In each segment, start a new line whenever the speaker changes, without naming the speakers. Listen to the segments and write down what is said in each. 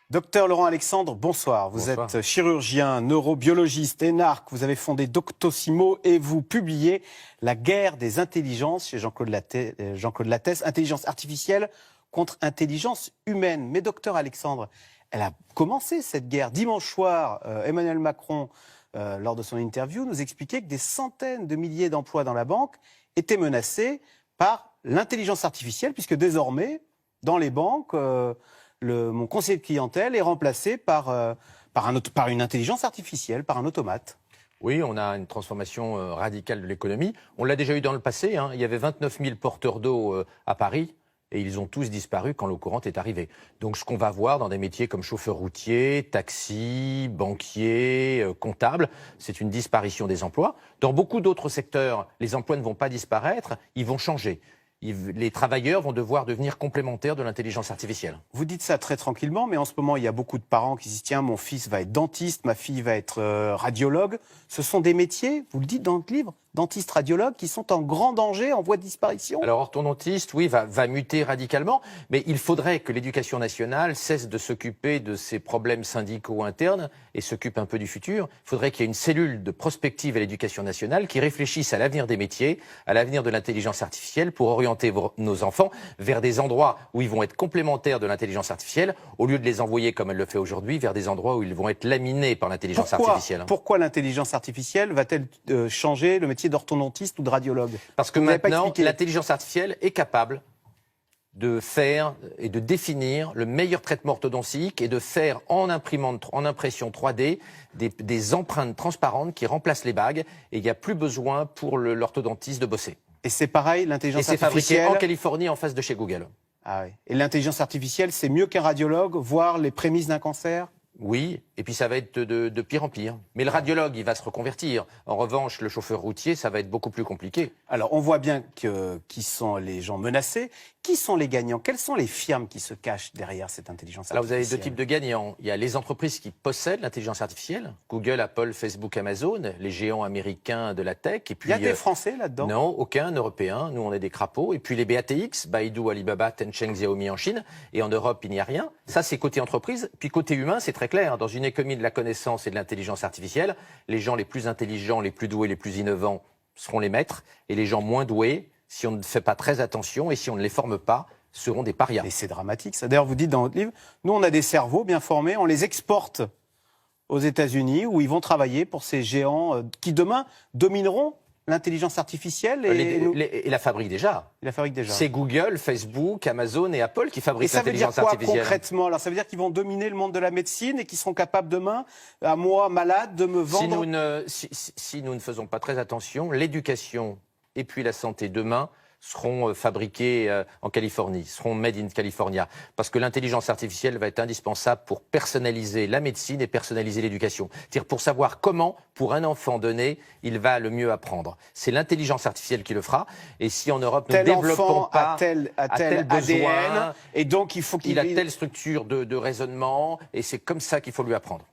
Docteur Laurent Alexandre, bonsoir. Vous
Bonsoir.
êtes chirurgien, neurobiologiste, énarque. Vous avez fondé Doctissimo et vous publiez La guerre des intelligences chez Jean-Claude Lattès, intelligence artificielle contre intelligence humaine. Mais docteur Alexandre, elle a commencé cette guerre. Dimanche soir, Emmanuel Macron, lors de son interview, nous expliquait que des centaines de milliers d'emplois dans la banque étaient menacés par l'intelligence artificielle, puisque désormais, dans les banques, mon conseiller de clientèle est remplacé par une intelligence artificielle, par un automate.
Oui, on a une transformation radicale de l'économie. On l'a déjà eu dans le passé. Il y avait 29 000 porteurs d'eau à Paris et ils ont tous disparu quand l'eau courante est arrivée. Donc ce qu'on va voir dans des métiers comme chauffeur routier, taxi, banquier, comptable, c'est une disparition des emplois. Dans beaucoup d'autres secteurs, les emplois ne vont pas disparaître, ils vont changer. Les travailleurs vont devoir devenir complémentaires de l'intelligence artificielle.
Vous dites ça très tranquillement, mais en ce moment, il y a beaucoup de parents qui disent « Tiens, mon fils va être dentiste, ma fille va être radiologue ». Ce sont des métiers, vous le dites dans le livre, dentiste, radiologue, qui sont en grand danger, en voie de disparition.
Alors orthodontiste, oui, va muter radicalement, mais il faudrait que l'éducation nationale cesse de s'occuper de ces problèmes syndicaux internes et s'occupe un peu du futur. Il faudrait qu'il y ait une cellule de prospective à l'éducation nationale qui réfléchisse à l'avenir des métiers, à l'avenir de l'intelligence artificielle pour orienter nos enfants vers des endroits où ils vont être complémentaires de l'intelligence artificielle, au lieu de les envoyer, comme elle le fait aujourd'hui, vers des endroits où ils vont être laminés par l'intelligence artificielle.
Pourquoi l'intelligence artificielle va-t-elle changer le métier d'orthodontiste ou de radiologue?
Parce que maintenant, l'intelligence artificielle est capable de faire et de définir le meilleur traitement orthodontique et de faire en impression 3D des empreintes transparentes qui remplacent les bagues, et il n'y a plus besoin pour l'orthodontiste de bosser.
Et c'est pareil, l'intelligence artificielle...
Et c'est fabriqué en Californie en face de chez Google.
Ah oui. Et l'intelligence artificielle, c'est mieux qu'un radiologue, voir les prémices d'un cancer?
Oui, et puis ça va être de pire en pire. Mais le radiologue, il va se reconvertir. En revanche, le chauffeur routier, ça va être beaucoup plus compliqué.
Alors, on voit bien qui sont les gens menacés. Qui sont les gagnants? Quelles sont les firmes qui se cachent derrière cette intelligence artificielle?
Alors, vous avez deux types de gagnants. Il y a les entreprises qui possèdent l'intelligence artificielle. Google, Apple, Facebook, Amazon, les géants américains de la tech. Et puis,
il y a des Français là-dedans?
Non, aucun Européen. Nous, on est des crapauds. Et puis les BATX, Baidu, Alibaba, Tencent, Xiaomi en Chine. Et en Europe, il n'y a rien. Ça, c'est côté entreprise. Puis côté humain, c'est très clair. Dans une économie de la connaissance et de l'intelligence artificielle, les gens les plus intelligents, les plus doués, les plus innovants seront les maîtres. Et les gens moins doués, si on ne fait pas très attention et si on ne les forme pas, seront des parias.
Et c'est dramatique. Ça. D'ailleurs, vous dites dans votre livre, nous, on a des cerveaux bien formés, on les exporte aux États-Unis où ils vont travailler pour ces géants qui demain domineront l'intelligence artificielle
et la fabriquent déjà.
La fabrique déjà.
C'est Google, Facebook, Amazon et Apple qui fabriquent l'intelligence artificielle.
Et ça veut dire quoi concrètement? Alors ça veut dire qu'ils vont dominer le monde de la médecine et qu'ils seront capables demain, à moi malade, de me vendre.
Si nous ne faisons pas très attention, l'éducation et puis la santé demain seront fabriqués en Californie, seront made in California. Parce que l'intelligence artificielle va être indispensable pour personnaliser la médecine et personnaliser l'éducation. C'est-à-dire pour savoir comment, pour un enfant donné, il va le mieux apprendre. C'est l'intelligence artificielle qui le fera. Et si en Europe, nous ne développons pas
tel besoin, ADN, et donc il faut
qu'il a telle structure de raisonnement, et c'est comme ça qu'il faut lui apprendre.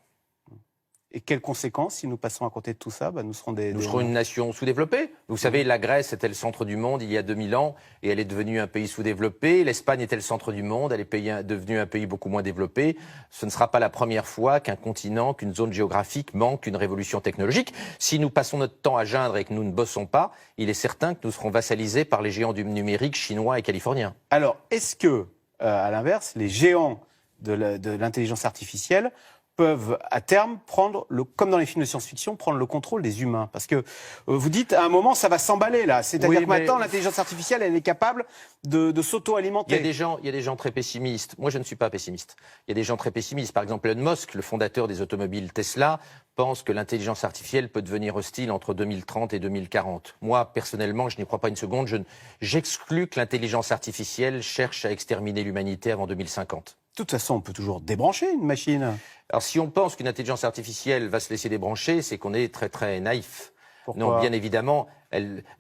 Et quelles conséquences, si nous passons à côté de tout ça? Nous serons
une nation sous-développée. Vous savez, la Grèce était le centre du monde il y a 2000 ans et elle est devenue un pays sous-développé. L'Espagne était le centre du monde, elle est devenue un pays beaucoup moins développé. Ce ne sera pas la première fois qu'un continent, qu'une zone géographique manque une révolution technologique. Si nous passons notre temps à geindre et que nous ne bossons pas, il est certain que nous serons vassalisés par les géants du numérique chinois et californiens.
Alors, est-ce que, à l'inverse, les géants de l'intelligence artificielle peuvent à terme prendre, comme dans les films de science-fiction, prendre le contrôle des humains? Parce que vous dites, à un moment, ça va s'emballer là. C'est-à-dire que maintenant, l'intelligence artificielle, elle est capable de s'auto-alimenter.
Il y a des gens très pessimistes. Moi, je ne suis pas pessimiste. Il y a des gens très pessimistes. Par exemple, Elon Musk, le fondateur des automobiles Tesla, pense que l'intelligence artificielle peut devenir hostile entre 2030 et 2040. Moi, personnellement, je n'y crois pas une seconde. J'exclus que l'intelligence artificielle cherche à exterminer l'humanité avant 2050.
De toute façon, on peut toujours débrancher une machine.
Alors, si on pense qu'une intelligence artificielle va se laisser débrancher, c'est qu'on est très, très naïf.
Pourquoi?
Non, bien évidemment,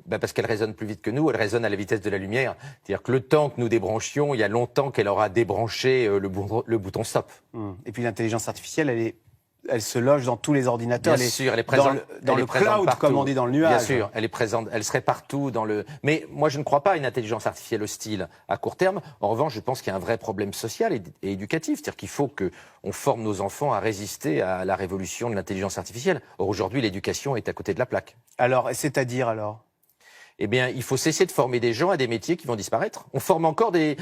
parce qu'elle résonne plus vite que nous, elle résonne à la vitesse de la lumière. C'est-à-dire que le temps que nous débranchions, il y a longtemps qu'elle aura débranché le bouton stop.
Et puis l'intelligence artificielle, elle est elle se loge dans tous les ordinateurs.
Bien sûr, elle est présente
dans le cloud,
partout.
comme on dit dans le nuage.
Bien sûr, elle est présente, elle serait partout dans le... Mais moi, je ne crois pas à une intelligence artificielle hostile à court terme. En revanche, je pense qu'il y a un vrai problème social et éducatif. C'est-à-dire qu'il faut qu'on forme nos enfants à résister à la révolution de l'intelligence artificielle. Or, aujourd'hui, l'éducation est à côté de la plaque.
Alors, c'est-à-dire alors ?
Eh bien, il faut cesser de former des gens à des métiers qui vont disparaître. On forme encore des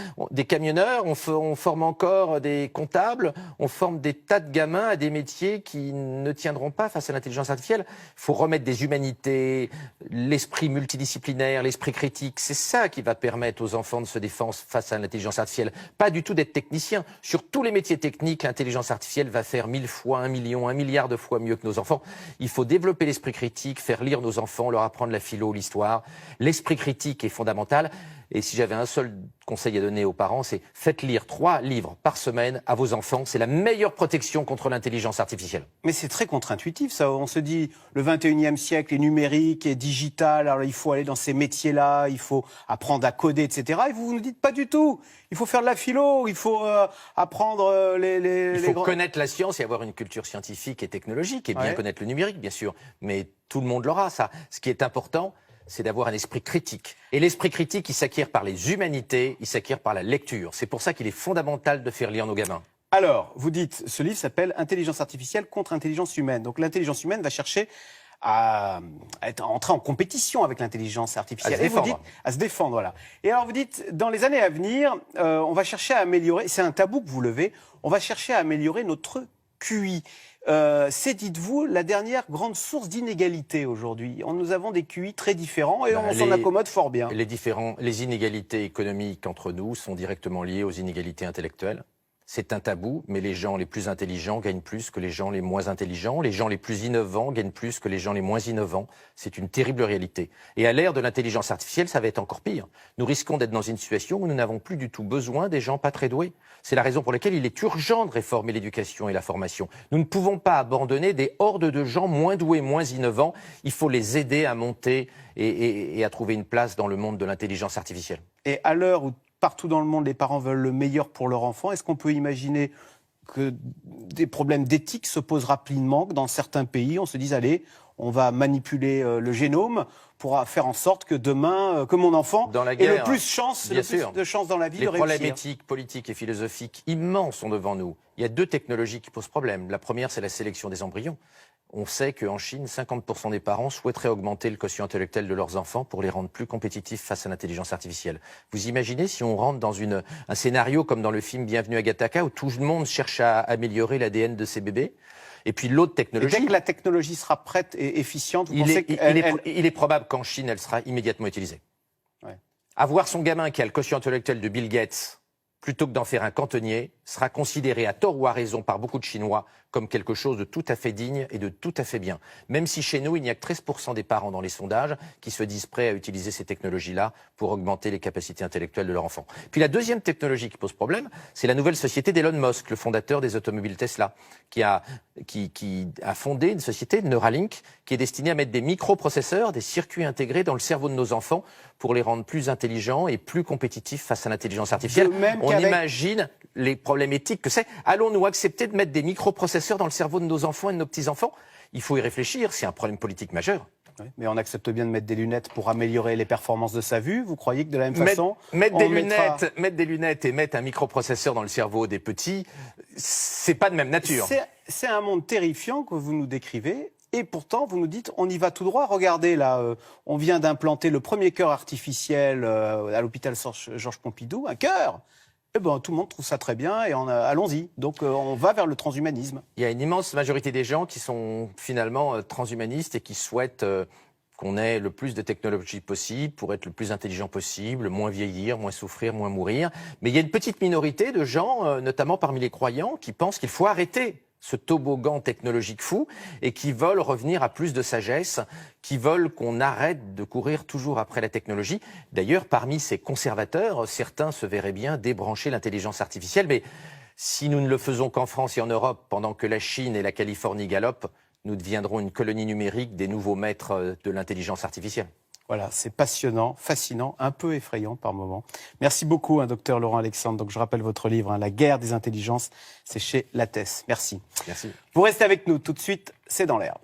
camionneurs, on forme encore des comptables, on forme des tas de gamins à des métiers qui ne tiendront pas face à l'intelligence artificielle. Il faut remettre des humanités, l'esprit multidisciplinaire, l'esprit critique. C'est ça qui va permettre aux enfants de se défendre face à l'intelligence artificielle. Pas du tout d'être technicien. Sur tous les métiers techniques, l'intelligence artificielle va faire 1000 fois, 1 million, 1 milliard de fois mieux que nos enfants. Il faut développer l'esprit critique, faire lire nos enfants, leur apprendre la philo, l'histoire. L'esprit critique est fondamental. Et si j'avais un seul conseil à donner aux parents, c'est faites lire 3 livres par semaine à vos enfants. C'est la meilleure protection contre l'intelligence artificielle.
Mais c'est très contre-intuitif, ça. On se dit, le 21e siècle est numérique, est digital, alors il faut aller dans ces métiers-là, il faut apprendre à coder, etc. Et vous nous dites pas du tout. Il faut faire de la philo, il faut apprendre
Il faut connaître la science et avoir une culture scientifique et technologique, et bien connaître le numérique, bien sûr. Mais tout le monde l'aura, ça. Ce qui est important, c'est d'avoir un esprit critique. Et l'esprit critique, il s'acquiert par les humanités, il s'acquiert par la lecture. C'est pour ça qu'il est fondamental de faire lire nos gamins.
Alors, vous dites, ce livre s'appelle « Intelligence artificielle contre intelligence humaine ». Donc l'intelligence humaine va chercher à entrer en compétition avec l'intelligence artificielle.
À se défendre.
Et vous dites, à se défendre, voilà. Et alors vous dites, dans les années à venir, on va chercher à améliorer, c'est un tabou que vous levez, on va chercher à améliorer notre QI. C'est, dites-vous, la dernière grande source d'inégalité aujourd'hui. Nous avons des QI très différents et on s'en accommode fort bien.
Les inégalités économiques entre nous sont directement liées aux inégalités intellectuelles. C'est un tabou, mais les gens les plus intelligents gagnent plus que les gens les moins intelligents. Les gens les plus innovants gagnent plus que les gens les moins innovants. C'est une terrible réalité. Et à l'ère de l'intelligence artificielle, ça va être encore pire. Nous risquons d'être dans une situation où nous n'avons plus du tout besoin des gens pas très doués. C'est la raison pour laquelle il est urgent de réformer l'éducation et la formation. Nous ne pouvons pas abandonner des hordes de gens moins doués, moins innovants. Il faut les aider à monter et à trouver une place dans le monde de l'intelligence artificielle.
Et à l'heure où partout dans le monde, les parents veulent le meilleur pour leur enfant. Est-ce qu'on peut imaginer que des problèmes d'éthique se posent rapidement, que dans certains pays, on se dise, allez, on va manipuler le génome pour faire en sorte que demain, que mon enfant ait le plus de chance dans la vie de réussir.
Les problèmes éthiques, politiques et philosophiques immenses sont devant nous. Il y a 2 technologies qui posent problème. La première, c'est la sélection des embryons. On sait qu'en Chine, 50% des parents souhaiteraient augmenter le quotient intellectuel de leurs enfants pour les rendre plus compétitifs face à l'intelligence artificielle. Vous imaginez si on rentre dans un scénario comme dans le film Bienvenue à Gattaca où tout le monde cherche à améliorer l'ADN de ses bébés? Et puis l'autre technologie...
Et dès que la technologie sera prête et efficiente, vous pensez
il est probable qu'en Chine, elle sera immédiatement utilisée. Ouais. Avoir son gamin qui a le quotient intellectuel de Bill Gates, plutôt que d'en faire un cantonnier, sera considéré à tort ou à raison par beaucoup de Chinois comme quelque chose de tout à fait digne et de tout à fait bien. Même si chez nous, il n'y a que 13% des parents dans les sondages qui se disent prêts à utiliser ces technologies-là pour augmenter les capacités intellectuelles de leur enfant. Puis la deuxième technologie qui pose problème, c'est la nouvelle société d'Elon Musk, le fondateur des automobiles Tesla, qui a fondé une société, Neuralink, qui est destinée à mettre des microprocesseurs, des circuits intégrés dans le cerveau de nos enfants pour les rendre plus intelligents et plus compétitifs face à l'intelligence artificielle. On imagine les problèmes éthiques que c'est. Allons-nous accepter de mettre des microprocesseurs dans le cerveau de nos enfants et de nos petits-enfants? Il faut y réfléchir, c'est un problème politique majeur.
Oui, mais on accepte bien de mettre des lunettes pour améliorer les performances de sa vue. Vous croyez que de la même façon...
Mettre des lunettes et mettre un microprocesseur dans le cerveau des petits, c'est pas de même nature.
C'est un monde terrifiant que vous nous décrivez. Et pourtant, vous nous dites, on y va tout droit. Regardez, là, on vient d'implanter le premier cœur artificiel à l'hôpital Georges Pompidou, un cœur. Eh ben, tout le monde trouve ça très bien et allons-y. Donc, on va vers le transhumanisme.
Il y a une immense majorité des gens qui sont finalement transhumanistes et qui souhaitent qu'on ait le plus de technologies possible pour être le plus intelligent possible, moins vieillir, moins souffrir, moins mourir. Mais il y a une petite minorité de gens, notamment parmi les croyants, qui pensent qu'il faut arrêter ce toboggan technologique fou et qui veulent revenir à plus de sagesse, qui veulent qu'on arrête de courir toujours après la technologie. D'ailleurs, parmi ces conservateurs, certains se verraient bien débrancher l'intelligence artificielle. Mais si nous ne le faisons qu'en France et en Europe, pendant que la Chine et la Californie galopent, nous deviendrons une colonie numérique des nouveaux maîtres de l'intelligence artificielle.
Voilà, c'est passionnant, fascinant, un peu effrayant par moments. Merci beaucoup, docteur Laurent Alexandre. Donc, je rappelle votre livre, La guerre des intelligences, c'est chez Lattès. Merci.
Merci.
Vous restez avec nous tout de suite, c'est dans l'air.